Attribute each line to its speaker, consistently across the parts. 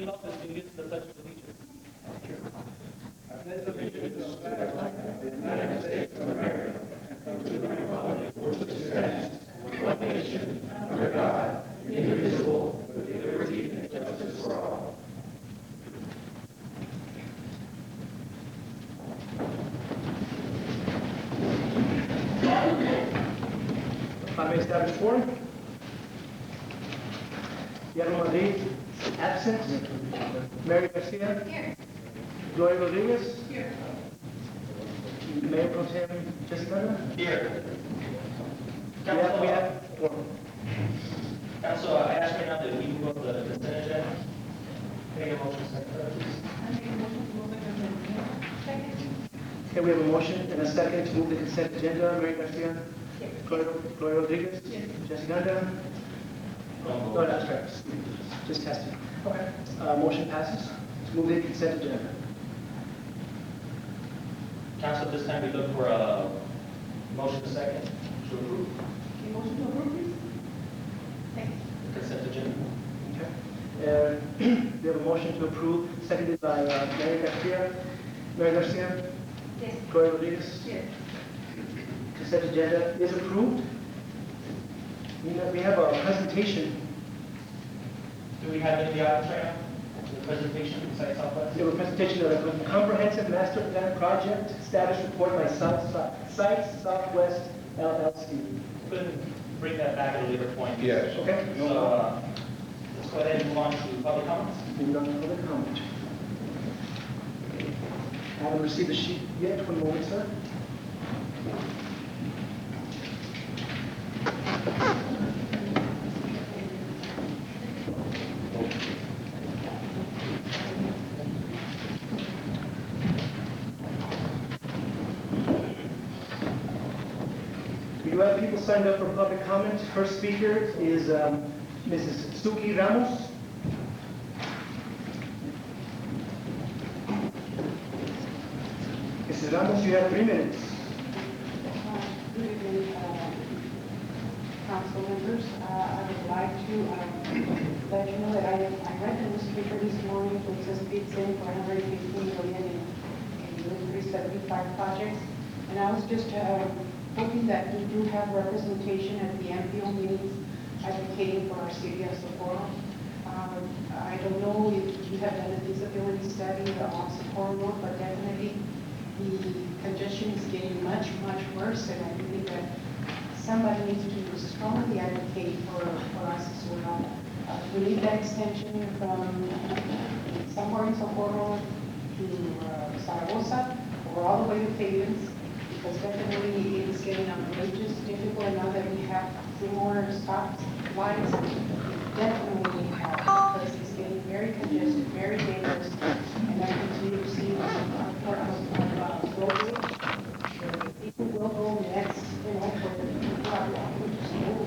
Speaker 1: take office, you get to the pledge of allegiance. If I may establish quorum. Guillermo Madrid, absent. Mary Garcia.
Speaker 2: Here.
Speaker 1: Gloria Rodriguez.
Speaker 2: Here.
Speaker 1: Mayor Pro Tem Jessica.
Speaker 3: Here.
Speaker 1: We have quorum.
Speaker 3: Council, I ask right now that we move up the consent agenda. Can I get a motion second, please?
Speaker 2: I make a motion to move the consent agenda. Second.
Speaker 1: Okay, we have a motion and a second to move the consent agenda. Mary Garcia.
Speaker 2: Yes.
Speaker 1: Gloria Rodriguez.
Speaker 2: Yes.
Speaker 1: Jessica. No, that's right. Just testing. Okay. Motion passes. Let's move the consent agenda.
Speaker 3: Council, this time we look for a motion second to approve
Speaker 2: Okay, motion to approve, please. Second.
Speaker 3: the consent agenda.
Speaker 1: Okay. We have a motion to approve, seconded by Mary Garcia. Mary Garcia.
Speaker 2: Yes.
Speaker 1: Gloria Rodriguez.
Speaker 2: Yes.
Speaker 1: Consent agenda is approved. We have a presentation.
Speaker 3: Do we have any of the items right now? The presentation from Site Southwest?
Speaker 1: We have a presentation of a comprehensive master plan project status report by Site Southwest LLC.
Speaker 3: Couldn't bring that back at a later point.
Speaker 4: Yes.
Speaker 1: Okay?
Speaker 3: So, let's go ahead and move on to public comments.
Speaker 1: Moving on to public comment. I haven't received the sheet yet. 1 moment, sir. We do have people signed up for public comment. First speaker is Mrs. Suki Ramos. Mrs. Ramos, you have 3 minutes.
Speaker 5: Good evening, council members. I would like to let you know that I read the newspaper this morning, which says bids in for 115 million in 375 projects. And I was just hoping that we do have representation at the MPO meetings advocating for our city of Socorro. I don't know if you have done a feasibility study on Socorro Road, but definitely the congestion is getting much, much worse, and I believe that somebody needs to strongly advocate for us as well. We need that extension from somewhere in Socorro to Zaragoza, or all the way to Pavens, because definitely it is getting outrageous, difficult now that we have 3 more stop lights. Definitely we have, because it's getting very congested, very dangerous, and I continue to see people will go next, you know, for the people are walking to school,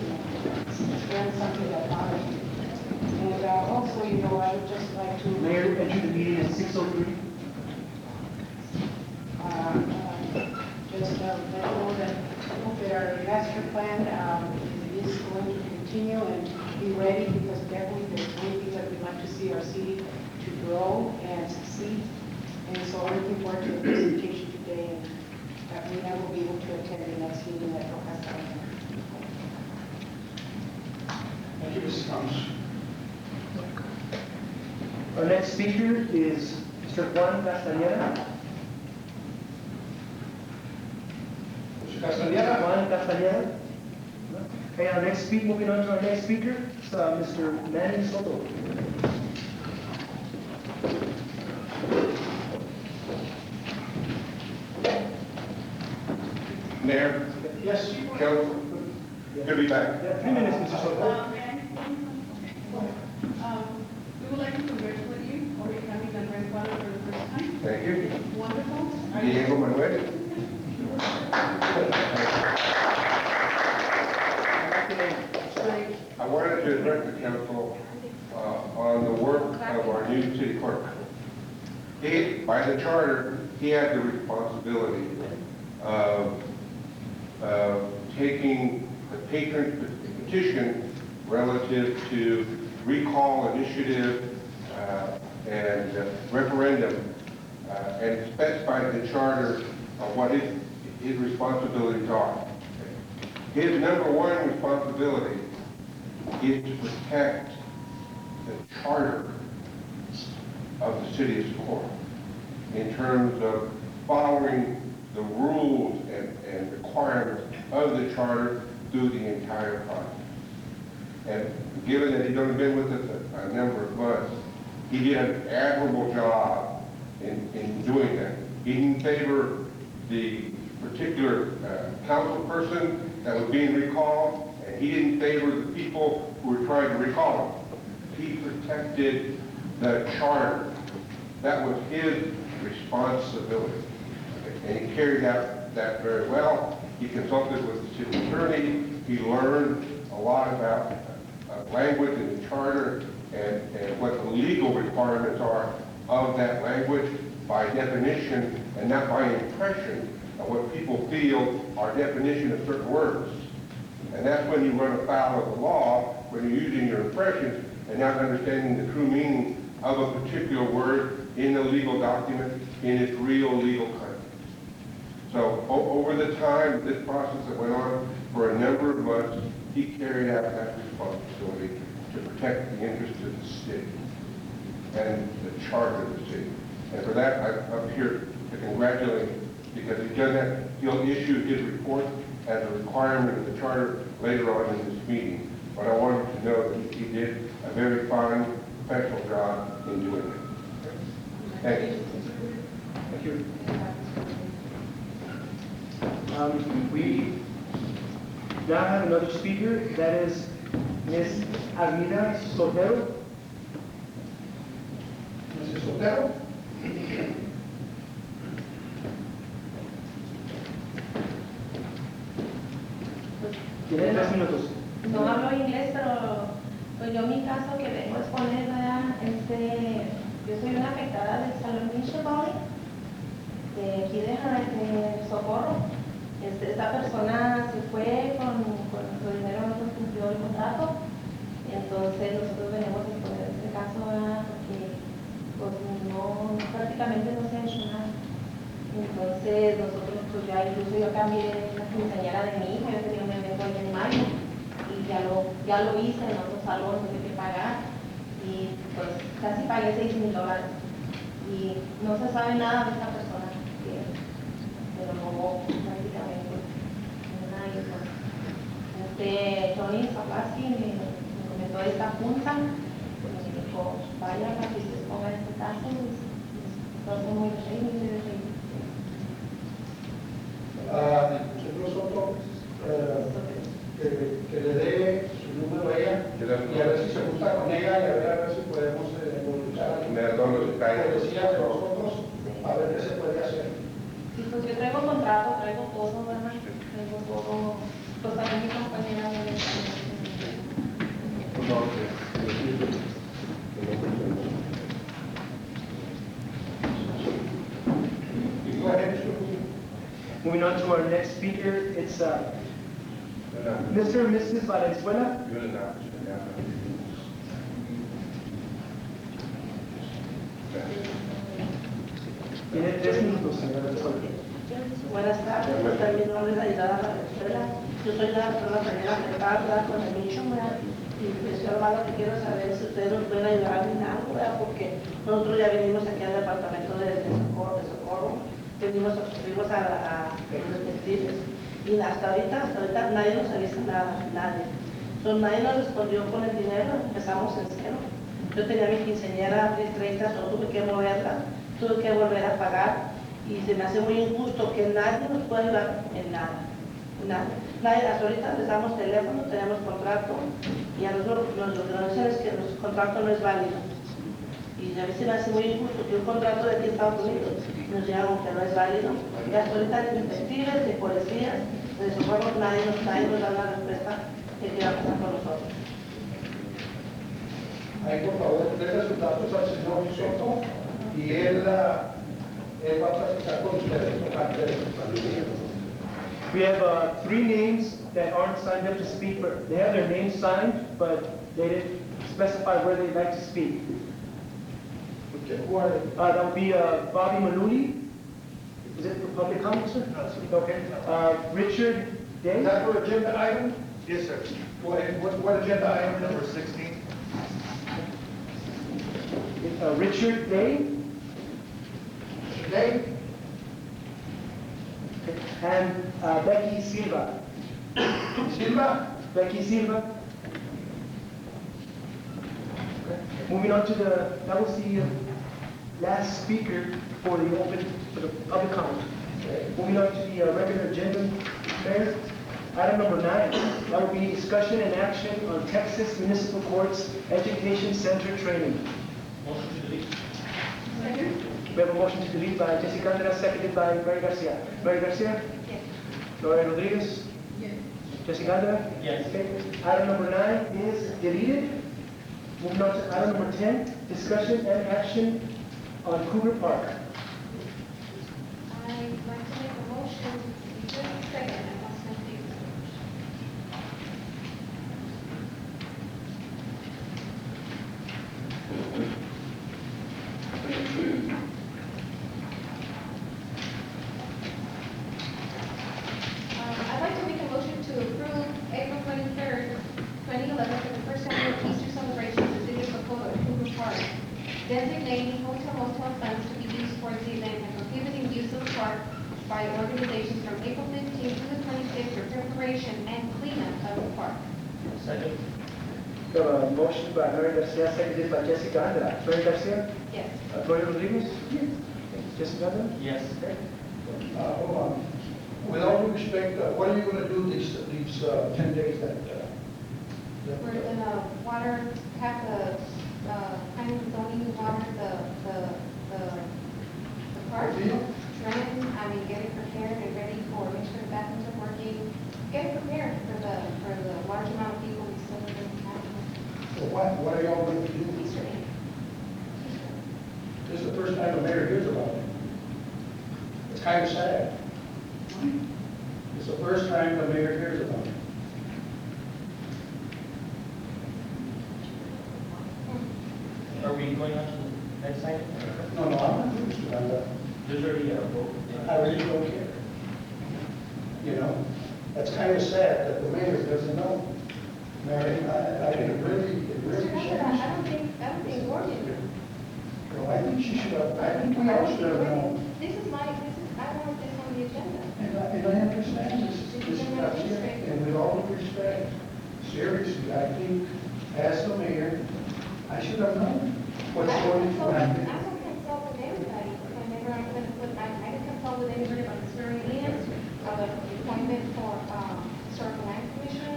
Speaker 5: and something that bothers me. And also, you know, I would just like to...
Speaker 1: Mayor, enter the meeting at 6:03.
Speaker 5: Just let you know that our master plan is going to continue and be ready, because definitely there's many things that we'd like to see our city to grow and succeed. And so I'm looking forward to the presentation today, and that we will be able to attend the next meeting at Rojas.
Speaker 4: Thank you, Mrs. Thomas.
Speaker 1: Our next speaker is Mr. Juan Castañeda.
Speaker 4: Mr. Castañeda.
Speaker 1: Juan Castañeda. Okay, our next speaker, moving on to our next speaker, is Mr. Manny Soto.
Speaker 4: Mayor.
Speaker 1: Yes.
Speaker 4: Council. Good to be back.
Speaker 1: Yeah, 3 minutes, Mr. Soto.
Speaker 2: We would like to congratulate you on becoming a grandfather for the first time.
Speaker 4: Thank you.
Speaker 2: Wonderful.
Speaker 4: Diego Manuel. I wanted to address the council on the work of our new city clerk. By the charter, he has the responsibility of taking the patron petition relative to recall initiative and referendum, and specified in the charter what his responsibilities are. His number one responsibility is to protect the charter of the city of Socorro in terms of following the rules and requirements of the charter through the entire process. And given that he's only been with us a number of months, he did an admirable job in doing that. He didn't favor the particular council person that was being recalled, and he didn't favor the people who were trying to recall him. He protected the charter. That was his responsibility. And he carried out that very well. He consulted with the city attorney. He learned a lot about language in the charter and what the legal requirements are of that language by definition and not by impression of what people feel are definition of certain words. And that's when you run afoul of the law, when you're using your impressions and not understanding the true meaning of a particular word in a legal document in its real legal context. So over the time, this process that went on for a number of months, he carried out that responsibility to protect the interests of the city and the charter of the city. And for that, I'm here to congratulate him because he's done that. He'll issue his report as a requirement of the charter later on in this meeting. But I wanted to know that he did a very fine, professional job in doing it. Thank you.
Speaker 1: Thank you. We now have another speaker, that is Ms. Armida Sotero. Mrs. Sotero? Tiene 3 minutos.
Speaker 6: No hablo inglés, pero pues yo mi caso que vengo a exponer, ¿verdad? Yo soy una afectada del Salón Mission Valley, de aquí de Socorro. Esta persona se fue con nuestro dinero, no se cumplió el contrato, entonces nosotros venimos a exponer este caso, ¿verdad? Porque pues prácticamente no se ha hecho nada. Entonces nosotros, pues incluso yo cambié la quinceañera de mi hija, yo tenía un evento ahí en mayo, y ya lo hice en otro salón, tuve que pagar, y pues casi pagué $6,000, y no se sabe nada de esta persona que me lo robó prácticamente. Tony Zapaski me comentó de esta junta, pues me dijo, vaya para que se ponga este caso, entonces muy bien.
Speaker 1: Señor Soto, que le dé su número a ella y a ver si se junta con ella y a ver si podemos involucrar
Speaker 4: Me da todos los detalles.
Speaker 1: policías de nosotros a ver qué se puede hacer.
Speaker 6: Sí, pues yo traigo contrato, traigo todo, ¿verdad? Traigo todo, pues también mi compañera de
Speaker 1: Go ahead. Moving on to our next speaker, it's Mr. and Mrs. Valenzuela. Tiene 3 minutos, señora Valenzuela.
Speaker 7: Buenas tardes, mi nombre es Aidara Valenzuela. Yo soy la primera afectada con el nicho, y pues, hermano, que quiero saber si ustedes nos pueden ayudar en algo, ¿verdad? Porque nosotros ya venimos aquí al departamento de Socorro, fuimos a los detectives, y hasta ahorita nadie nos avisa nada, nadie. Entonces, nadie nos respondió con el dinero, empezamos en cero. Yo tenía mi quinceañera abril 30, solo tuve que moverla, tuve que volver a pagar, y se me hace muy injusto que nadie nos pueda ayudar en nada. Nadie, hasta ahorita les damos teléfono, tenemos contrato, y a nosotros lo que nos dicen es que nuestro contrato no es válido. Y a mí se me hace muy injusto que un contrato de aquí en Estados Unidos nos diga que no es válido. Y hasta ahorita de detectives, de policías, de Socorro, nadie nos da la respuesta que quiera pasar con nosotros.
Speaker 1: Ahí, por favor, denle sus datos al señor Soto y él va a platicar con ustedes. We have 3 names that aren't signed up to speak, but they have their names signed, but they didn't specify where they'd like to speak. Would Who are they? That would be Bobby Maluli. Is it for public comment, sir? Okay. Richard Day?
Speaker 8: Is that for agenda item?
Speaker 9: Yes, sir.
Speaker 8: What agenda item
Speaker 9: Number
Speaker 8: number?
Speaker 9: 16.
Speaker 1: Richard Day?
Speaker 8: Name?
Speaker 1: And Becky Silva.
Speaker 8: Silva?
Speaker 1: Becky Silva. Okay. Moving on to that was the last speaker for the public comment. Moving on to the regular agenda, Mayor. Item number 9, that will be discussion and action on Texas Municipal Courts Education Center training.
Speaker 3: Motion to delete.
Speaker 2: Second?
Speaker 1: We have a motion to delete by Jessica Andrea, seconded by Mary Garcia. Mary Garcia?
Speaker 2: Yes.
Speaker 1: Lorraine Rodriguez?
Speaker 2: Yes.
Speaker 1: Jessica Andrea?
Speaker 3: Yes.
Speaker 1: Okay. Item number 9 is deleted. Moving on to item number 10, discussion and action on Cougar Park.
Speaker 6: I'd like to make a motion, just a second, I lost my place. I'd like to make a motion to approve April 23rd, 2011, for the first annual Easter celebration in the city of Socorro, Cougar Park, designating hotel motel funds to be used towards the event and prohibiting use of the park by organizations from April 15th to the 26th for preparation and cleanup of the park.
Speaker 3: Second.
Speaker 1: We have a motion by Mary Garcia, seconded by Jessica Andrea. Mary Garcia?
Speaker 6: Yes.
Speaker 1: Lorraine Rodriguez? Yes. Jessica Andrea?
Speaker 3: Yes.
Speaker 1: Okay.
Speaker 8: Hold on. With all due respect, what are you gonna do these 10 days that?
Speaker 6: We're gonna have the kind of zoning water, the park.
Speaker 8: The field?
Speaker 6: Get it prepared and ready for, make sure the bathrooms are working. Get it prepared for the large amount of people we still have.
Speaker 8: So what are y'all gonna do?
Speaker 6: Easter egg.
Speaker 8: This is the first time the mayor hears about it. It's kind of sad. It's the first time the mayor hears about it.
Speaker 3: Are we going on to the next item?
Speaker 8: No, I'm not interested in that.
Speaker 3: There's already a vote.
Speaker 8: I really don't care. You know, that's kind of sad that the mayor doesn't know. Mary, it really
Speaker 6: I don't
Speaker 8: shames.
Speaker 6: think Gordon.
Speaker 8: You know, I think she should have, I think we all should have known.
Speaker 6: I want this on the agenda.
Speaker 8: And I understand this Garcia, and with all due respect, seriously, I think as the mayor, I should have known what's going to
Speaker 6: I
Speaker 8: happen.
Speaker 6: don't consult with everybody, whenever I'm gonna put, I didn't consult with anybody about the swearing in, of the appointment for, historical land commission,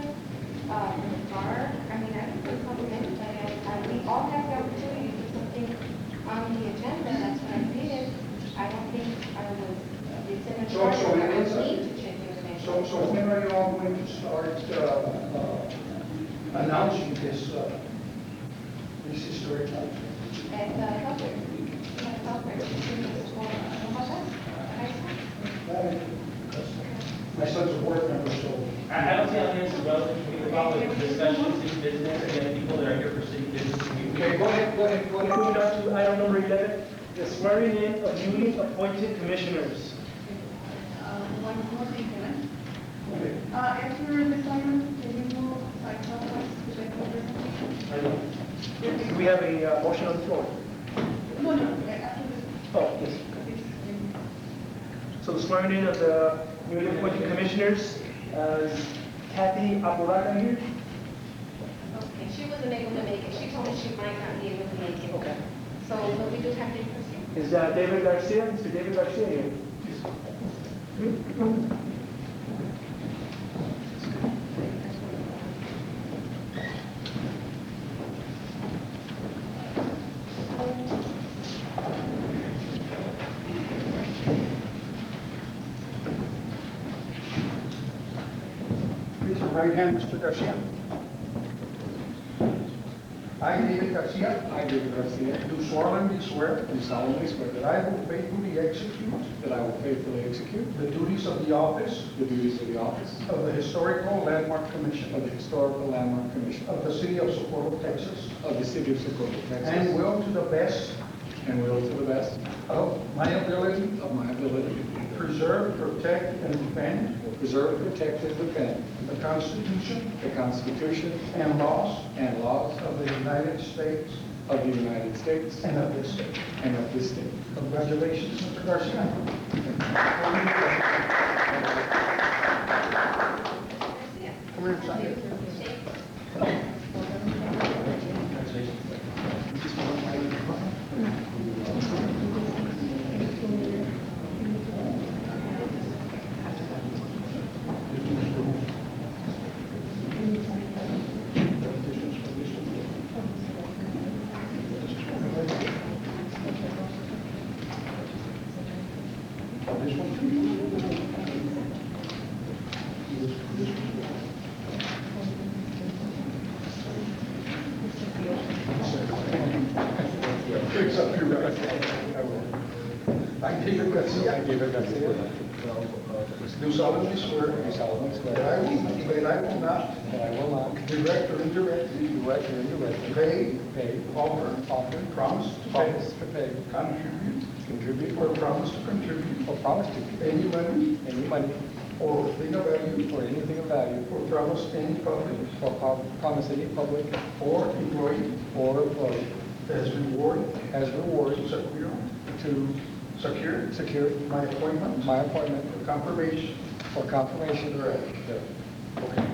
Speaker 6: bar, I didn't consult with anybody, we all have the opportunity to put something on the agenda, that's what I did. I don't think I was, it's in a
Speaker 8: So
Speaker 6: charter, I
Speaker 8: it is,
Speaker 6: don't need to check the information.
Speaker 8: So when are you all going to start announcing this historic night?
Speaker 6: At, Calvert. At Calvert,
Speaker 8: My son's a board member, so.
Speaker 3: I don't see how this is relevant. We could probably discuss city business and then people that are here for city business.
Speaker 8: Okay, go ahead.
Speaker 1: Moving on to item number 11, the swearing in of newly appointed commissioners.
Speaker 2: One more thing, can
Speaker 8: Okay.
Speaker 2: I? After this item, can you move, like, clockwise to check the presentation?
Speaker 1: Do we have a motion on the floor?
Speaker 2: No, after this.
Speaker 1: Oh, yes. So the swearing in of the newly appointed commissioners, is Kathy Apuraga here?
Speaker 6: Okay, she wasn't able to make it. She told me she might not be able to make it.
Speaker 1: Okay.
Speaker 6: So, but we do have to proceed.
Speaker 1: Is David Garcia, Mr. David Garcia here?
Speaker 8: Raise your right hand, Mr. Garcia. I, David Garcia,
Speaker 10: I, David Garcia,
Speaker 8: do solemnly swear
Speaker 10: do solemnly swear
Speaker 8: that I will faithfully execute
Speaker 10: that I will faithfully execute
Speaker 8: the duties of the office
Speaker 10: the duties of the office
Speaker 8: of the Historical Landmark Commission
Speaker 10: of the Historical Landmark Commission
Speaker 8: of the City of Socorro, Texas,
Speaker 10: of the City of Socorro, Texas,
Speaker 8: and will to the best
Speaker 10: and will to the best
Speaker 8: of my ability
Speaker 10: of my ability
Speaker 8: preserve, protect, and defend
Speaker 10: preserve, protect, and defend
Speaker 8: the Constitution
Speaker 10: the Constitution
Speaker 8: and laws
Speaker 10: and laws
Speaker 8: of the United States
Speaker 10: of the United States
Speaker 8: and of this state.
Speaker 10: and of this state.
Speaker 8: Congratulations, Mr. Garcia. Come here, son. This one too. Fix up your right. I will. I, David Garcia,
Speaker 10: David Garcia,
Speaker 8: do solemnly swear
Speaker 10: do solemnly swear
Speaker 8: that I will not
Speaker 10: that I will not
Speaker 8: direct or indirectly
Speaker 10: direct or indirectly
Speaker 8: pay, offer, promise to pay,
Speaker 10: to pay,
Speaker 8: contribute,
Speaker 10: contribute,
Speaker 8: or promise to contribute
Speaker 10: or promise to
Speaker 8: any money
Speaker 10: any money
Speaker 8: or thing of value,
Speaker 10: or anything of value,
Speaker 8: or promise any public
Speaker 10: or promise any public
Speaker 8: or employee
Speaker 10: or employee
Speaker 8: as reward
Speaker 10: as reward
Speaker 8: to
Speaker 10: secure
Speaker 8: my appointment
Speaker 10: my appointment
Speaker 8: or confirmation
Speaker 10: or confirmation thereof.
Speaker 8: Okay.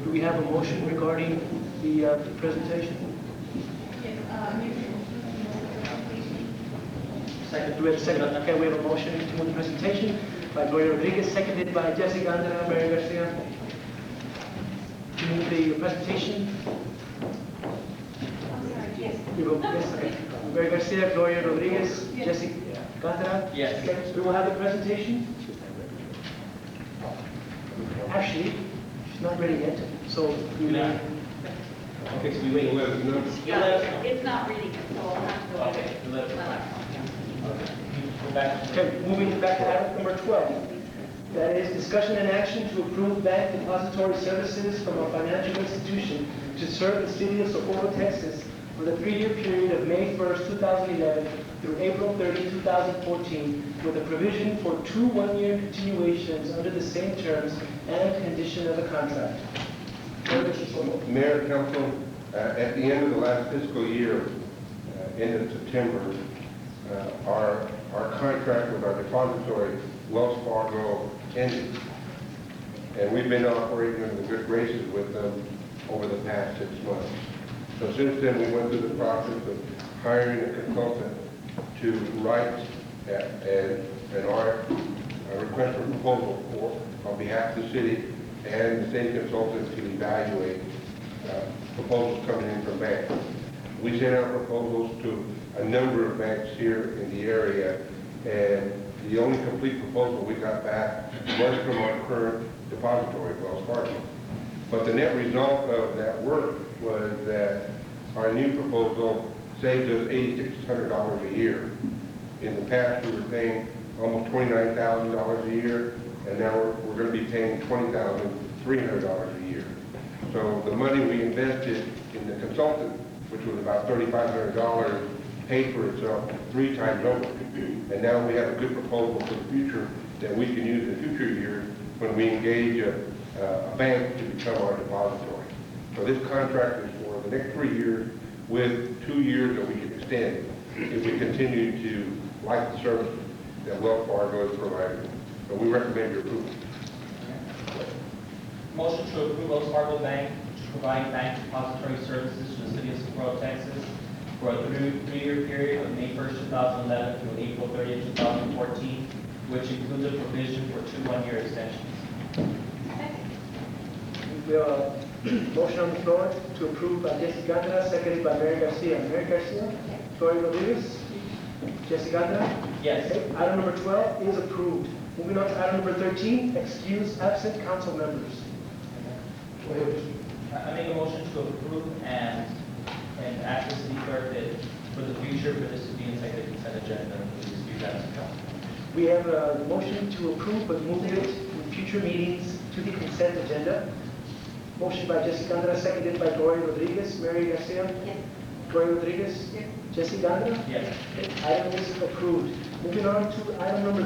Speaker 1: Do we have a motion regarding the presentation? Second. Do we have a second? Okay, we have a motion to move the presentation by Gloria Rodriguez, seconded by Jesse Gandara, Mary Garcia. To move the presentation.
Speaker 2: I'm sorry, yes.
Speaker 1: We will, yes, okay. Mary Garcia, Gloria Rodriguez, Jesse Gandara.
Speaker 3: Yes.
Speaker 1: Okay, we will have the presentation. Actually, she's not ready yet, so we may.
Speaker 3: Okay, so we wait.
Speaker 4: Let us know.
Speaker 2: It's not reading it, so I'll have to go.
Speaker 3: Okay, you let us Go back.
Speaker 1: Okay, moving back to item number 12. That is discussion and action to approve bank depository services from a financial institution to serve the city of Socorro, Texas for the 3-year period of May 1st, 2011 through April 30, 2014, with a provision for 2 one-year continuations under the same terms and condition of the contract.
Speaker 4: Mayor, Council, at the end of the last fiscal year, end of September, our contract with our depository, Wells Fargo, ended. And we've been operating in the good graces with them over the past 6 months. So since then, we went through the process of hiring a consultant to write a request for proposal on behalf of the city, and the same consultant to evaluate proposals coming in from banks. We sent out proposals to a number of banks here in the area, and the only complete proposal we got back was from our current depository, Wells Fargo. But the net result of that work was that our new proposal saved us $8,600 a year. In the past, we were paying almost $29,000 a year, and now we're going to be paying $20,300 a year. So the money we invested in the consultant, which was about $3,500, paid for itself 3 times over. And now we have a good proposal for the future that we can use in future years when we engage a bank to become our depository. So this contract is for for the next 3 years, with 2 years that we can extend if we continue to like the service that Wells Fargo is providing. So we recommend your approval.
Speaker 3: Motion to approve Wells Fargo Bank to provide bank depository services to the city of Socorro, Texas for a three-year period of May 1st, 2011 through April 30th, 2014, which includes a provision for 2 one-year extensions.
Speaker 1: We have a motion on the floor to approve by Jesse Gandra, seconded by Mary Garcia. Mary Garcia? Gloria Rodriguez? Jesse Gandra?
Speaker 3: Yes.
Speaker 1: Okay, item number 12 is approved. Moving on to item number 13, excuse absent council members.
Speaker 8: Go ahead, Mr.
Speaker 3: I make a motion to approve and ask the city clerk that for the future for this to be inside the consent agenda, please do that as well.
Speaker 1: We have a motion to approve, but move it in future meetings to the consent agenda. Motion by Jesse Gandra, seconded by Gloria Rodriguez. Mary Garcia?
Speaker 5: Yes.
Speaker 1: Gloria Rodriguez?
Speaker 5: Yes.
Speaker 1: Jesse Gandra?
Speaker 3: Yes.
Speaker 1: Item is approved. Moving on to item number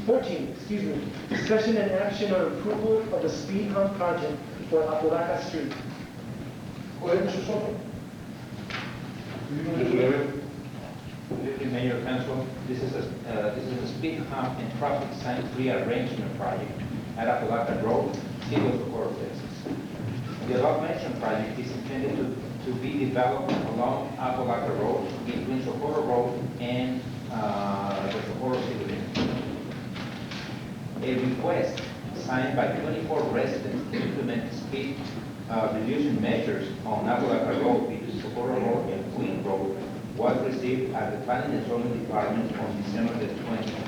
Speaker 1: 14, discussion and action on approval of the speed hump project for Apodaca Street.
Speaker 8: Go ahead, Mr. Soto.
Speaker 4: Mr. Levin?
Speaker 9: Deputy Mayor, Council, this is a speed hump and traffic sign rearrangement project at Apodaca Road, City of Socorro, Texas. The above-mentioned project is intended to be developed along Apodaca Road, between Socorro Road and the Socorro City limits. A request signed by 24 residents to implement speed reducing measures on Apodaca Road between Socorro Road and Queen Road was received at the Planning and Zoning Department on December the 20th,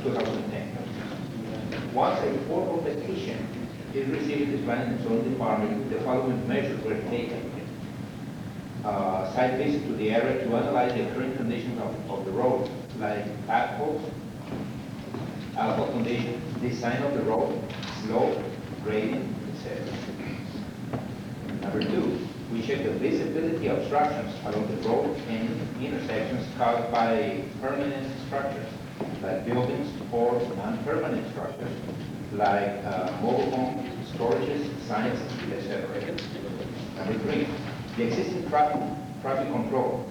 Speaker 9: 2010. Once a formal petition is received in the Planning and Zoning Department, the following measures were taken. Site visit to the area to analyze the current conditions of the road, like potholes, asphalt condition, design of the road, slope, grading, etc. Number 2, we check the visibility obstructions along the road and intersections caused by permanent structures, like buildings, or non-permanent structures, like mobile homes, storages, signs, etc. Number 3, the existing traffic control,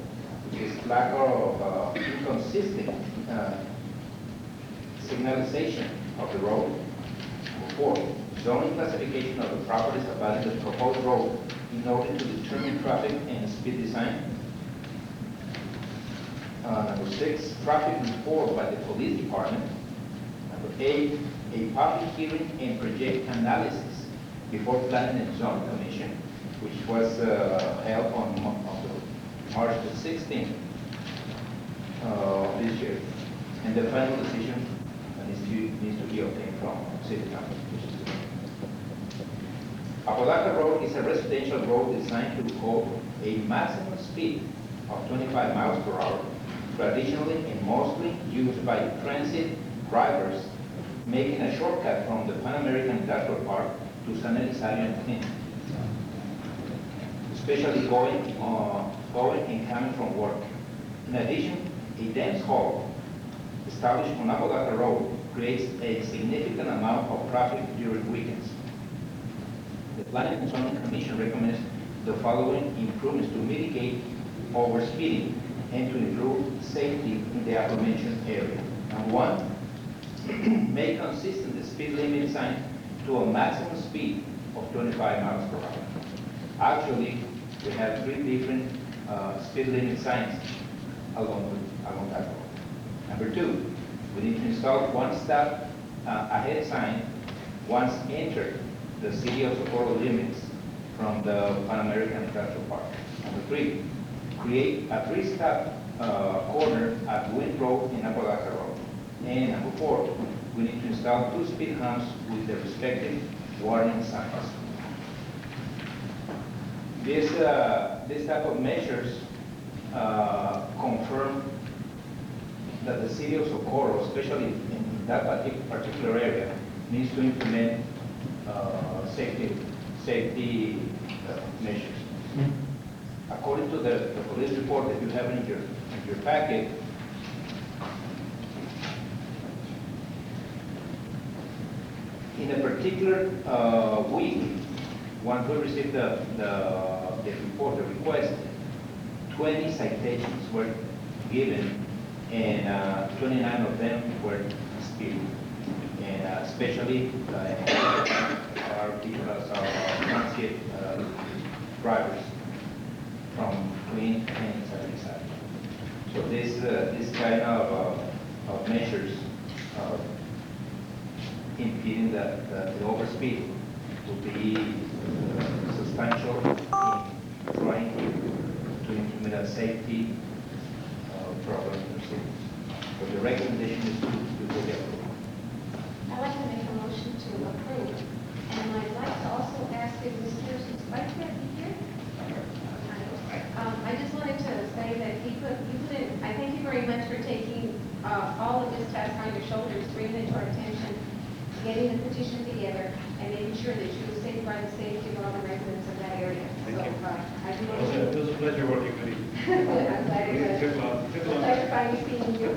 Speaker 9: which is lack of inconsistent signalization of the road. 4, zoning classification of the properties abutting the proposed road in order to determine traffic and speed design. Number 6, traffic report by the police department. Number 8, a public hearing and project analysis before Planning and Zoning Commission, which was held on March the 16th this year. And the final decision needs to be obtained from City Council. Apodaca Road is a residential road designed to hold a maximum speed of 25 miles per hour, traditionally and mostly used by transit drivers making a shortcut from the Pan American Industrial Park to San Elizario and Clinton, especially going and coming from work. In addition, a dance hall established on Apodaca Road creates a significant amount of traffic during weekends. The Planning and Zoning Commission recommends the following improvements to mitigate overspeeding and to improve safety in the aforementioned area. Number 1, make consistent the speed limit sign to a maximum speed of 25 miles per hour. Actually, we have 3 different speed limit signs along that road. Number 2, we need to install one stop ahead sign once entered the City of Socorro limits from the Pan American Industrial Park. Number 3, create a 3-stop corner at Wind Road and Apodaca Road. And number 4, we need to install 2 speed humps with the respective warning signs. This type of measures confirm that the City of Socorro, especially in that particular area, needs to implement safety measures. According to the police report that you have in your packet, in a particular week, Once we received the report, the request, 20 citations were given, and 29 of them were disputed. And especially our people as our transit drivers from Queen and Southside. So this kind of measures impeding the overspeed will be substantial in trying to implement a safety program in the city. But the recommendation is to go there.
Speaker 11: I'd like to make a motion to approve. And I'd like to also ask if Mr. Spiker be here? I just wanted to say that you put in, I thank you very much for taking all of this task on your shoulders, bringing it to our attention, getting the petition together, and making sure that you safeguard the safety of all the residents of that area.
Speaker 12: Thank you.
Speaker 11: I do want
Speaker 12: It
Speaker 11: to.
Speaker 12: was a pleasure working with you.
Speaker 11: I'm glad it
Speaker 12: Took
Speaker 11: was.
Speaker 12: a lot.
Speaker 11: It's a pleasure finally seeing you.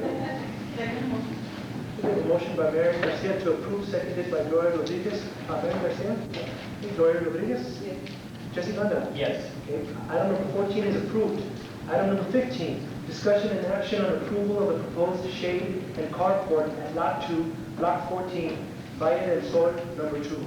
Speaker 1: We have a motion by Mayor Garcia to approve, seconded by Gloria Rodriguez. Mayor Garcia? Okay, Gloria Rodriguez?
Speaker 5: Yes.
Speaker 1: Jesse Gonda?
Speaker 3: Yes.
Speaker 1: Okay, item number 14 is approved. Item number 15, discussion and action on approval of the proposed shade and carport at Lot 2, Block 14, Valle del Sol, number 2.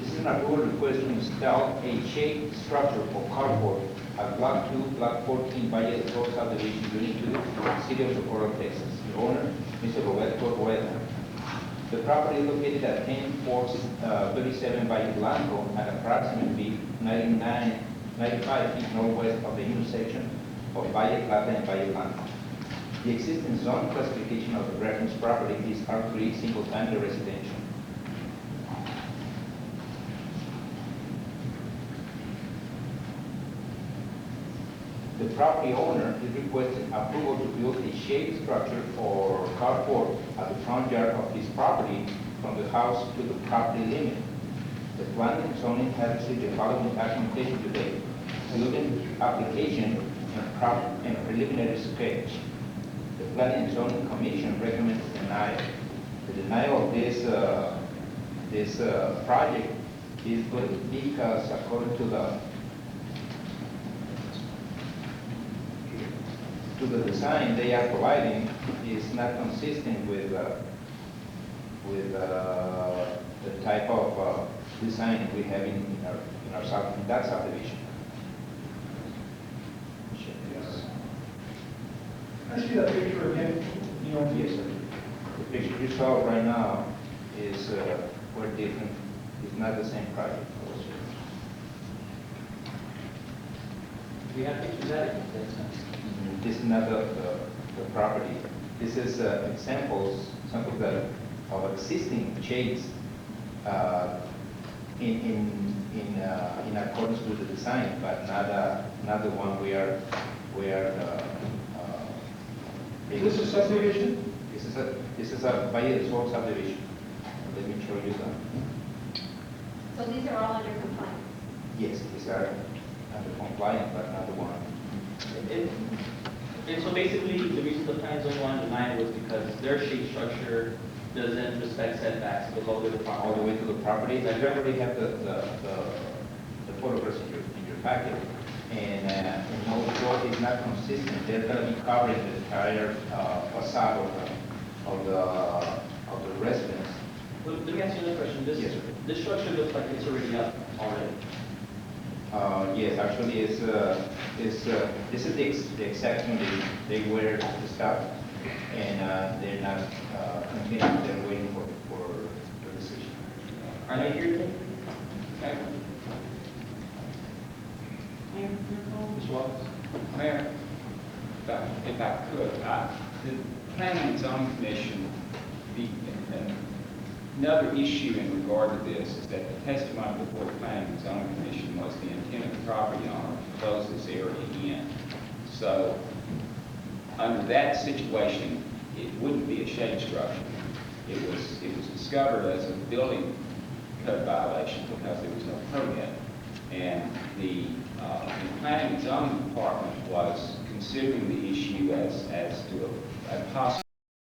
Speaker 9: This is an approval request to install a shade structure for carport at Block 2, Block 14, Valle del Sol subdivision, Unit 2, City of Socorro, Texas. The owner, Mr. Roberto Rueda. The property is located at 10-437 Valle Blanco at approximately 95 feet northwest of the intersection of Valle Plata and Valle Blanco. The existing zone classification of the reference property is R3 single-family residential. The property owner is requesting approval to build a shade structure or carport at the front yard of his property from the house to the property limit. The planning and zoning has received the following documentation today: building application and preliminary sketch. The planning and zoning commission recommends denial. The denial of this project is good because according to the design they are providing is not consistent with the type of design we have in that subdivision.
Speaker 8: I see that picture again, you know.
Speaker 9: Yes, sir. The picture you saw right now is quite different. It's not the same project.
Speaker 3: We have pictures of it?
Speaker 9: This is not the property. This is examples of existing shades in accordance with the design, but not the one we are.
Speaker 8: Is this a subdivision?
Speaker 9: This is a Valle del Sol subdivision. Let me show you that.
Speaker 11: So these are all under compliance.
Speaker 9: Yes, these are under compliant, but not the one.
Speaker 3: And so basically, the reason the plans don't want to deny it was because their shade structure doesn't respect setbacks, it goes all the way to the
Speaker 9: All the
Speaker 3: property.
Speaker 9: way to the property. You already have the photographs in your packet. And also it's not consistent. They're going to be covering the entire facade of the residence.
Speaker 3: Let me ask you another question.
Speaker 9: Yes, sir.
Speaker 3: This structure looks like it's already up already.
Speaker 9: Yes, actually, this is the exception. They were to stop, and they're not continuing. They're waiting for the decision.
Speaker 3: Are they here today? Okay. Mr. Wallace?
Speaker 13: Mayor, if I could, the Planning and Zoning Commission, another issue in regard to this is that the testimony before the Planning and Zoning Commission was the intent of the property owner to close this area in. So, under that situation, it wouldn't be a shade structure. It was discovered as a building code violation because there was no permit. And the Planning and Zoning Department was considering the issue as to a possible